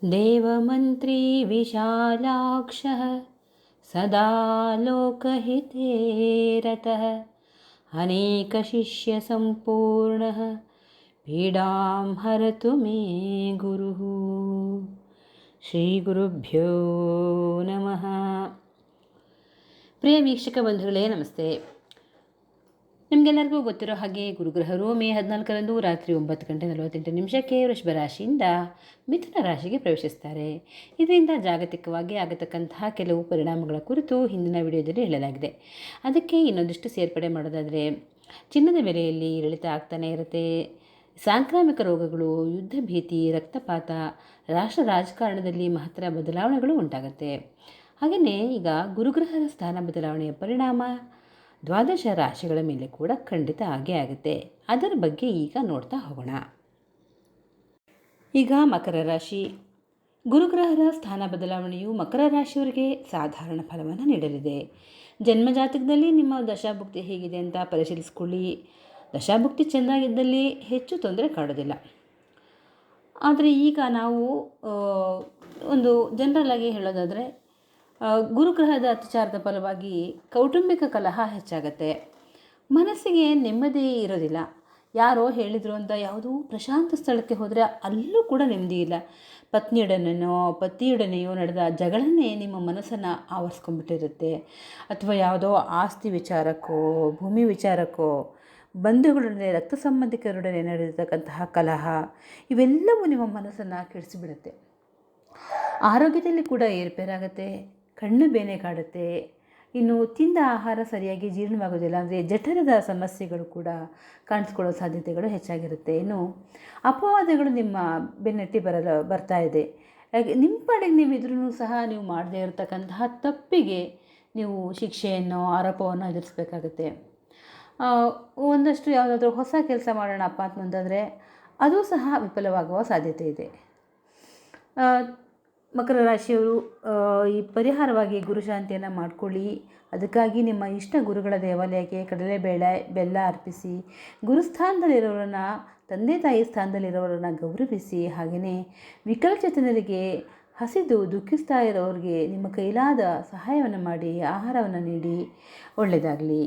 देवमन्त्री विशालाक्षः सदा लोकहिते रतः अनेकशिष्यसम्पूर्णः पीडां हरतु मे गुरुः। ಶ್ರೀಗುರುಭ್ಯೋ ನಮಃ. ಪ್ರಿಯ ವೀಕ್ಷಕ ಬಂಧುಗಳೇ ನಮಸ್ತೆ. ನಿಮಗೆಲ್ಲರಿಗೂ ಗೊತ್ತಿರೋ ಹಾಗೆ ಗುರುಗ್ರಹರು ಮೇ 14ರಂದು ರಾತ್ರಿ 9:48 ವೃಷಭ ರಾಶಿಯಿಂದ ಮಿಥುನ ರಾಶಿಗೆ ಪ್ರವೇಶಿಸ್ತಾರೆ. ಇದರಿಂದ ಜಾಗತಿಕವಾಗಿ ಆಗತಕ್ಕಂತಹ ಕೆಲವು ಪರಿಣಾಮಗಳ ಕುರಿತು ಹಿಂದಿನ ವಿಡಿಯೋದಲ್ಲಿ ಹೇಳಲಾಗಿದೆ. ಅದಕ್ಕೆ ಇನ್ನೊಂದಿಷ್ಟು ಸೇರ್ಪಡೆ ಮಾಡೋದಾದರೆ, ಚಿನ್ನದ ಬೆಲೆಯಲ್ಲಿ ಇಳಿತ ಆಗ್ತಾನೆ ಇರುತ್ತೆ. ಸಾಂಕ್ರಾಮಿಕ ರೋಗಗಳು, ಯುದ್ಧ ಭೀತಿ, ರಕ್ತಪಾತ, ರಾಷ್ಟ್ರ ರಾಜಕಾರಣದಲ್ಲಿ ಮಹತ್ತರ ಬದಲಾವಣೆಗಳು ಉಂಟಾಗುತ್ತೆ. ಹಾಗೆಯೇ ಈಗ ಗುರುಗ್ರಹದ ಸ್ಥಾನ ಬದಲಾವಣೆಯ ಪರಿಣಾಮ 12 ರಾಶಿಗಳ ಮೇಲೆ ಕೂಡ ಖಂಡಿತ ಆಗೇ ಆಗುತ್ತೆ. ಅದರ ಬಗ್ಗೆ ಈಗ ನೋಡ್ತಾ ಹೋಗೋಣ. ಈಗ ಮಕರ ರಾಶಿ. ಗುರುಗ್ರಹದ ಸ್ಥಾನ ಬದಲಾವಣೆಯು ಮಕರ ರಾಶಿಯವರಿಗೆ ಸಾಧಾರಣ ಫಲವನ್ನು ನೀಡಲಿದೆ. ಜನ್ಮಜಾತಕದಲ್ಲಿ ನಿಮ್ಮ ದಶಾಭುಕ್ತಿ ಹೇಗಿದೆ ಅಂತ ಪರಿಶೀಲಿಸ್ಕೊಳ್ಳಿ. ದಶಾಭುಕ್ತಿ ಚೆನ್ನಾಗಿದ್ದಲ್ಲಿ ಹೆಚ್ಚು ತೊಂದರೆ ಕಾಡೋದಿಲ್ಲ. ಆದರೆ ಈಗ ನಾವು ಒಂದು ಜನರಲ್ ಆಗಿ ಹೇಳೋದಾದರೆ, ಗುರುಗ್ರಹದ ಅತಿಚಾರದ ಫಲವಾಗಿ ಕೌಟುಂಬಿಕ ಕಲಹ ಹೆಚ್ಚಾಗತ್ತೆ. ಮನಸ್ಸಿಗೆ ನೆಮ್ಮದಿ ಇರೋದಿಲ್ಲ. ಯಾರೋ ಹೇಳಿದರು ಅಂತ ಯಾವುದೋ ಪ್ರಶಾಂತ ಸ್ಥಳಕ್ಕೆ ಹೋದರೆ ಅಲ್ಲೂ ಕೂಡ ನೆಮ್ಮದಿ ಇಲ್ಲ. ಪತಿಯೊಡನೆಯೋ ನಡೆದ ಜಗಳನ್ನೇ ನಿಮ್ಮ ಮನಸ್ಸನ್ನು ಆವರಿಸ್ಕೊಂಡ್ಬಿಟ್ಟಿರುತ್ತೆ. ಅಥವಾ ಯಾವುದೋ ಆಸ್ತಿ ವಿಚಾರಕ್ಕೋ, ಭೂಮಿ ವಿಚಾರಕ್ಕೋ, ಬಂಧುಗಳೊಡನೆ, ರಕ್ತ ಸಂಬಂಧಿಕರೊಡನೆ ನಡೆದಿರ್ತಕ್ಕಂತಹ ಕಲಹ, ಇವೆಲ್ಲವೂ ನಿಮ್ಮ ಮನಸ್ಸನ್ನು ಕೆಡಿಸಿಬಿಡುತ್ತೆ. ಆರೋಗ್ಯದಲ್ಲಿ ಕೂಡ ಏರುಪೇರಾಗುತ್ತೆ. ಕಣ್ಣು ಬೇನೆ ಕಾಡುತ್ತೆ. ಇನ್ನು ತಿಂದ ಆಹಾರ ಸರಿಯಾಗಿ ಜೀರ್ಣವಾಗೋದಿಲ್ಲ. ಅಂದರೆ ಜಠರದ ಸಮಸ್ಯೆಗಳು ಕೂಡ ಕಾಣಿಸ್ಕೊಳ್ಳೋ ಸಾಧ್ಯತೆಗಳು ಹೆಚ್ಚಾಗಿರುತ್ತೆ. ಇನ್ನು ಅಪವಾದಗಳು ನಿಮ್ಮ ಬೆನ್ನಟ್ಟಿ ಬರ್ತಾ ಇದೆ. ನಿಮ್ಮ ಪಾಡಿಗೆ ನೀವು ಇದ್ರೂ ಸಹ ನೀವು ಮಾಡದೇ ಇರತಕ್ಕಂತಹ ತಪ್ಪಿಗೆ ನೀವು ಶಿಕ್ಷೆಯನ್ನು, ಆರೋಪವನ್ನು ಎದುರಿಸಬೇಕಾಗುತ್ತೆ. ಒಂದಷ್ಟು ಯಾವುದಾದ್ರೂ ಹೊಸ ಕೆಲಸ ಮಾಡೋಣಪ್ಪ ಅಂತಂದರೆ ಅದು ಸಹ ವಿಫಲವಾಗುವ ಸಾಧ್ಯತೆ ಇದೆ. ಮಕರ ರಾಶಿಯವರು ಈ ಪರಿಹಾರವಾಗಿ ಗುರುಶಾಂತಿಯನ್ನು ಮಾಡಿಕೊಳ್ಳಿ. ಅದಕ್ಕಾಗಿ ನಿಮ್ಮ ಇಷ್ಟ ಗುರುಗಳ ದೇವಾಲಯಕ್ಕೆ ಕಡಲೆಬೇಳೆ, ಬೆಲ್ಲ ಅರ್ಪಿಸಿ, ಗುರುಸ್ಥಾನದಲ್ಲಿರೋರನ್ನ, ತಂದೆ ತಾಯಿ ಸ್ಥಾನದಲ್ಲಿರೋರನ್ನ ಗೌರವಿಸಿ. ಹಾಗೆಯೇ ವಿಕಲಚೇತನರಿಗೆ, ಹಸಿದು ದುಃಖಿಸ್ತಾ ಇರೋರಿಗೆ ನಿಮ್ಮ ಕೈಲಾದ ಸಹಾಯವನ್ನು ಮಾಡಿ, ಆಹಾರವನ್ನು ನೀಡಿ. ಒಳ್ಳೆಯದಾಗಲಿ.